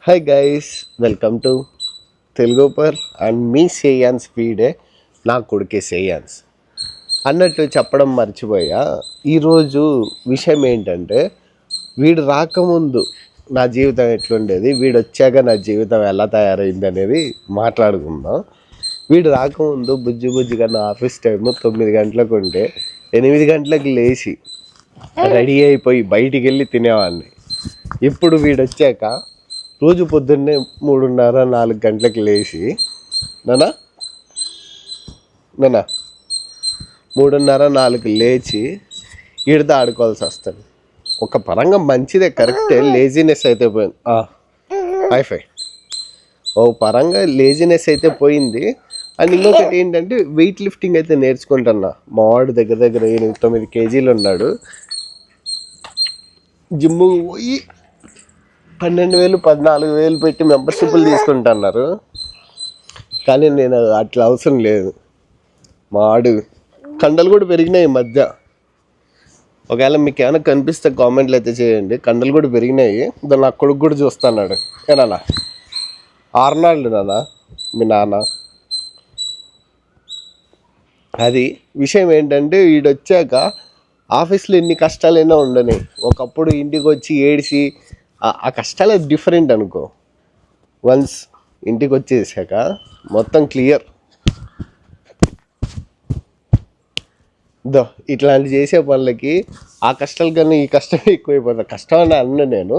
Hi guys, welcome to తెలుగుపర్ and మీ సేయాన్స్ ఫీడే నా కొడుకే సేయాన్స్ అన్నట్టు చెప్పడం మర్చిపోయా. ఈరోజు విషయం ఏంటంటే, వీడు రాకముందు నా జీవితం ఎట్లుండేది, వీడు వచ్చాక నా జీవితం ఎలా తయారైంది అనేది మాట్లాడుకుందాం. వీడు రాకముందు బుజ్జిగా నా ఆఫీస్ టైము 9 గంటలకు ఉంటే 8 గంటలకు లేచి రెడీ అయిపోయి బయటికి వెళ్ళి తినేవాడిని. ఇప్పుడు వీడు వచ్చాక రోజు పొద్దున్నే 3:30-4 గంటలకు లేచి నానా 3:30-4 లేచి ఈడితో ఆడుకోవాల్సి వస్తుంది. ఒక పరంగా మంచిదే, కరెక్టే. లేజినెస్ అయితే పోయింది. హైఫై ఓ పరంగా లేజినెస్ అయితే పోయింది. అండ్ ఇంకొకటి ఏంటంటే, వెయిట్ లిఫ్టింగ్ అయితే నేర్చుకుంటున్నా. మా వాడు దగ్గర 8-9 కేజీలు ఉన్నాడు. జిమ్ము పోయి 12,000-14,000 పెట్టి మెంబర్షిప్లు తీసుకుంటున్నారు. కానీ నేను అట్లా అవసరం లేదు. మా వాడు కండలు కూడా పెరిగినాయి ఈ మధ్య. ఒకవేళ మీకు ఏమైనా కనిపిస్తే కామెంట్లు అయితే చేయండి. కండలు కూడా పెరిగినాయి. దాన్ని నా కొడుకు కూడా చూస్తున్నాడు. ఏనా ఆర్నాల్డ్ నాన్న మీ నాన్న. అది విషయం ఏంటంటే, వీడొచ్చాక ఆఫీస్లో ఎన్ని కష్టాలైనా ఉండని, ఒకప్పుడు ఇంటికి వచ్చి ఏడిసి ఆ కష్టాలే డిఫరెంట్ అనుకో. వన్స్ ఇంటికి వచ్చేసాక మొత్తం క్లియర్. ఇట్లాంటి చేసే పనులకి ఆ కష్టాల కన్నా ఈ కష్టమే ఎక్కువైపోతుంది. కష్టం అని అన్న నేను,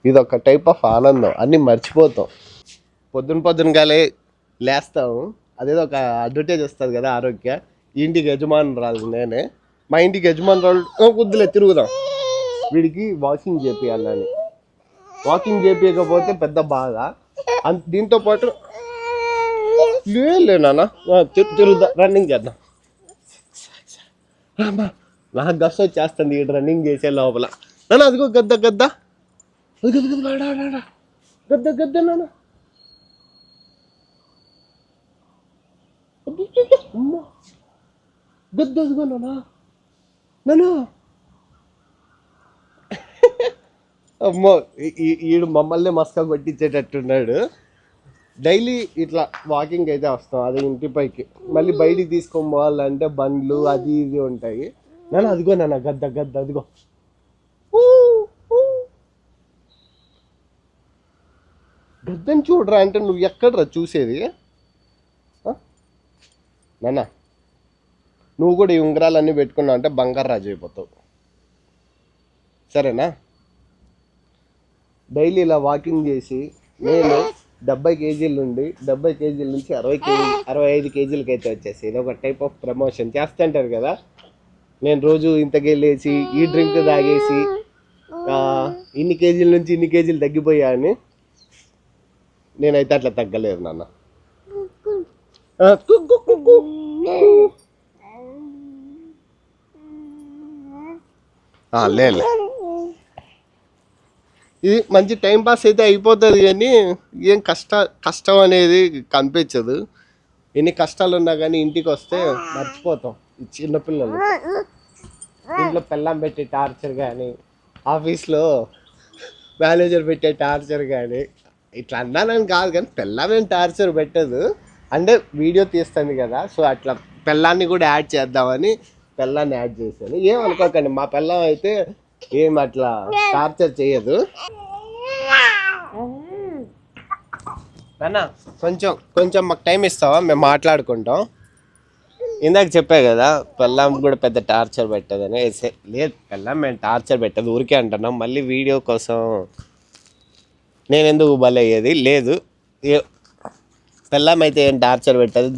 ఇది ఒక టైప్ ఆఫ్ ఆనందం. అన్నీ మర్చిపోతాం. పొద్దునగాలే లేస్తాము. అదేదో ఒక అడ్వర్టైజ్ వస్తుంది కదా, ఆరోగ్య ఇంటికి యజమానురాలు నేనే. మా ఇంటికి యజమానురాలు కొద్దిలే తిరుగుదాం. వీడికి వాకింగ్ చేపియాలని. వాకింగ్ చేపించకపోతే పెద్ద బాధ. దీంతో పాటు నాన్న తిరుగుదా, రన్నింగ్ చేద్దాం. నాకు గస్ వచ్చేస్తుంది ఇక్కడ రన్నింగ్ చేసే లోపల. నాన్న అదిగో గద్ద గద్ద నాన్న. గద్ద అదిగో నాన్న. అమ్మో, ఈడు మమ్మల్ని మస్కా కొట్టించేటట్టున్నాడు. డైలీ ఇట్లా వాకింగ్ అయితే వస్తాం. అది ఇంటి పైకి. మళ్ళీ బయటికి తీసుకొని పోవాలంటే బండ్లు అది ఇది ఉంటాయి. నాన్న అదిగో నాన్న గద్ద అదిగో. గద్దని చూడరా అంటే నువ్వు ఎక్కడరా చూసేది నాన్న? నువ్వు కూడా ఈ ఉంగరాలన్నీ పెట్టుకున్నావు అంటే బంగారు రాజు అయిపోతావు. సరేనా? డైలీ ఇలా వాకింగ్ చేసి నేను 70 కేజీల నుండి 70 కేజీల నుంచి 65 కేజీలకి అయితే వచ్చేసి ఇది ఒక టైప్ ఆఫ్ ప్రమోషన్ చేస్తుంటారు కదా. నేను రోజు ఇంతకెళ్ళేసి ఈ డ్రింక్ తాగేసి ఇన్ని కేజీల నుంచి ఇన్ని కేజీలు తగ్గిపోయా అని. నేనైతే అట్లా తగ్గలేదు నాన్న. లేదు, ఇది మంచి టైంపాస్ అయితే అయిపోతుంది, కానీ ఏం కష్టం అనేది కనిపించదు. ఎన్ని కష్టాలు ఉన్నా కానీ ఇంటికి వస్తే మర్చిపోతాం. ఈ చిన్నపిల్లలు ఇంట్లో పెళ్ళాం పెట్టే టార్చర్ కానీ, ఆఫీస్లో మేనేజర్ పెట్టే టార్చర్ కానీ, ఇట్లా అన్నానని కాదు కానీ పెళ్ళామేం టార్చర్ పెట్టదు. అంటే వీడియో తీస్తుంది కదా, సో అట్లా పెళ్ళాన్ని కూడా యాడ్ చేద్దామని పెళ్ళాన్ని యాడ్ చేశాను. ఏమనుకోకండి, మా పెళ్ళాం అయితే ఏం అట్లా టార్చర్ చేయదు. అన్న కొంచెం మాకు టైం ఇస్తావా? మేము మాట్లాడుకుంటాం. ఇందాక చెప్పా కదా పెళ్ళాం కూడా పెద్ద టార్చర్ పెట్టదని. లేదు, పెళ్ళాం మేము టార్చర్ పెట్టదు, ఊరికే అంటున్నాం. మళ్ళీ వీడియో కోసం నేను ఎందుకు బలయ్యేది లేదు. పెళ్ళాం అయితే ఏం టార్చర్ పెట్టదు.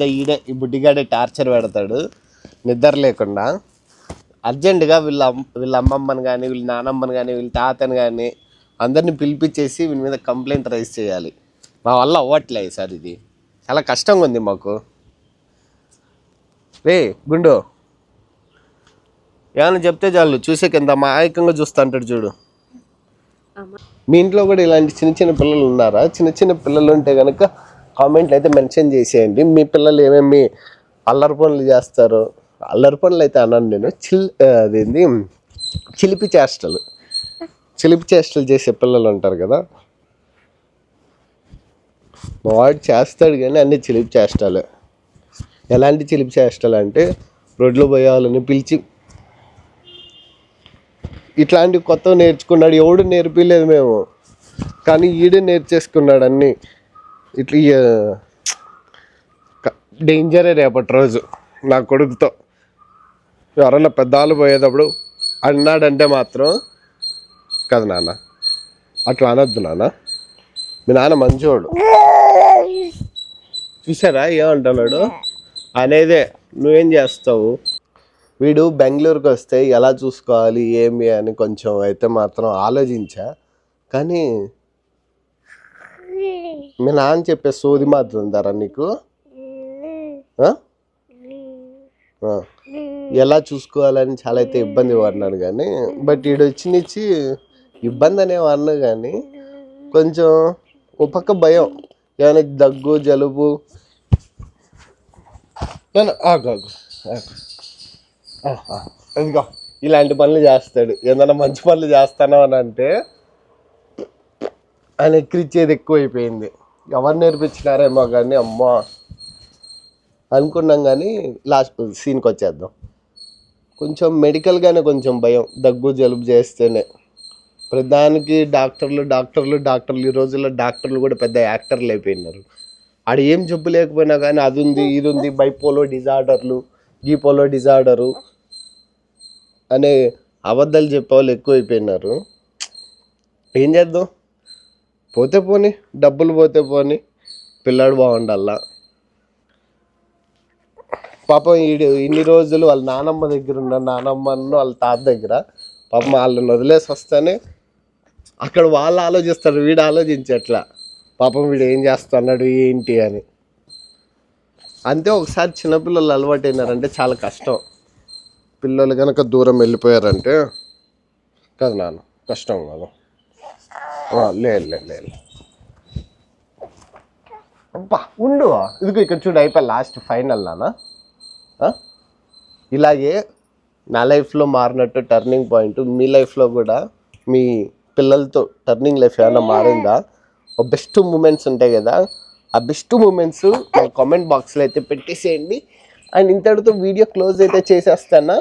ఈ బుడ్డిగాడే టార్చర్ పెడతాడు నిద్ర లేకుండా. అర్జెంటుగా వీళ్ళ అమ్మమ్మని కానీ, వీళ్ళ నానమ్మని కానీ, వీళ్ళ తాతని కానీ అందరినీ పిలిపించేసి వీళ్ళ మీద కంప్లైంట్ రైజ్ చేయాలి. మా వల్ల అవ్వట్లేదు సార్, ఇది చాలా కష్టంగా ఉంది మాకు. రే గుండు, ఏమైనా చెప్తే చాలు చూసే కింద మాయకంగా చూస్తా అంటాడు చూడు. మీ ఇంట్లో కూడా ఇలాంటి చిన్న పిల్లలు ఉన్నారా? చిన్న పిల్లలు ఉంటే కనుక కామెంట్లు అయితే మెన్షన్ చేసేయండి. మీ పిల్లలు ఏమేమి అల్లరి పనులు చేస్తారో. అల్లరి పనులు అయితే అన్నాను నేను, అదేంది చిలిపి చేష్టలు చేసే పిల్లలు ఉంటారు కదా, మా వాడు చేస్తాడు కానీ అన్ని చిలిపి చేష్టాలు. ఎలాంటి చిలిపి చేష్టాలు అంటే రోడ్లో పోయే వాళ్ళని పిలిచి ఇట్లాంటి కొత్తవి నేర్చుకున్నాడు. ఎవడు నేర్పించలేదు మేము, కానీ ఈడే నేర్చేసుకున్నాడు అన్నీ. ఇట్లా డేంజరే రేపటి రోజు నా కొడుకుతో. ఎవరన్నా పెద్దవాళ్ళు పోయేటప్పుడు అన్నాడంటే మాత్రం కదా నాన్న, అట్లా అనొద్దు నాన్న. మీ నాన్న మంచివాడు. చూసారా ఏమంటున్నాడు అనేదే. నువ్వేం చేస్తావు? వీడు బెంగళూరుకి వస్తే ఎలా చూసుకోవాలి ఏమి అని కొంచెం అయితే మాత్రం ఆలోచించా. కానీ మీ నాన్న చెప్పే సోది మాత్రం ఉందారా నీకు? ఎలా చూసుకోవాలని చాలా అయితే ఇబ్బంది పడినాను, కానీ బట్ వీడు వచ్చినిచ్చి ఇబ్బంది అనేవాడినా కానీ కొంచెం ఒక పక్క భయం. ఏమైనా దగ్గు జలుబు ఇదిగో ఇలాంటి పనులు చేస్తాడు. ఏదైనా మంచి పనులు చేస్తాను అని అంటే ఆయన ఎక్కిరిచ్చేది ఎక్కువైపోయింది. ఎవరు నేర్పించినారేమో కానీ అమ్మా అనుకున్నాం. కానీ లాస్ట్ సీన్కి వచ్చేద్దాం. కొంచెం మెడికల్గానే కొంచెం భయం. దగ్గు జలుబు చేస్తేనే ప్రధానికి డాక్టర్లు. ఈ రోజుల్లో డాక్టర్లు కూడా పెద్ద యాక్టర్లు అయిపోయినారు. ఆడ ఏం జబ్బు లేకపోయినా కానీ అది ఉంది ఇది ఉంది, బైపోలో డిజార్డర్లు, గీపోలో డిజార్డరు అనే అబద్ధాలు చెప్పేవాళ్ళు ఎక్కువైపోయినారు. ఏం చేద్దాం? పోతే పోని, డబ్బులు పోతే పోని, పిల్లాడు బాగుండాలా. పాపం ఇన్ని రోజులు వాళ్ళ నానమ్మ దగ్గర ఉన్న నానమ్మను వాళ్ళ తాత దగ్గర పాపం వాళ్ళని వదిలేసి వస్తేనే అక్కడ వాళ్ళు ఆలోచిస్తారు, వీడు ఆలోచించట్లా. పాపం వీడు ఏం చేస్తున్నాడు ఏంటి అని. అంతే. ఒకసారి చిన్నపిల్లలు అలవాటు అయినారంటే చాలా కష్టం. పిల్లలు కనుక దూరం వెళ్ళిపోయారంటే కదా నాన్న, కష్టం కదా. లేదు అబ్బా ఉండు. ఇదిగో ఇక్కడ చూడు, అయిపోయి లాస్ట్ ఫైనల్ నాన్న. ఇలాగే నా లైఫ్లో మారినట్టు టర్నింగ్ పాయింట్ మీ లైఫ్లో కూడా, మీ పిల్లలతో టర్నింగ్ లైఫ్ ఏమైనా మారిందా? ఒక బెస్ట్ మూమెంట్స్ ఉంటాయి కదా, ఆ బెస్ట్ మూమెంట్స్ కామెంట్ బాక్స్లో అయితే పెట్టేసేయండి. అండ్ ఇంతటితో వీడియో క్లోజ్ అయితే చేసేస్తానా.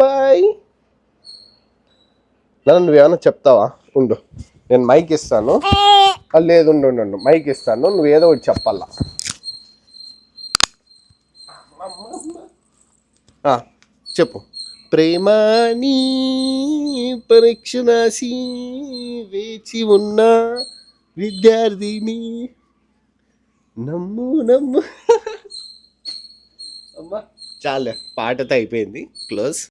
బాయ్. నన్ను నువ్వేమైనా చెప్తావా? ఉండు, నేను మైక్ ఇస్తాను. లేదు ఉండు, మైక్ ఇస్తాను, నువ్వు ఏదో ఒకటి చెప్పాలా. చెప్పు. ప్రేమాని పరీక్ష రాసి వేచి ఉన్న విద్యార్థిని నమ్ము. అమ్మా చాలే, పాటతో అయిపోయింది. క్లోజ్.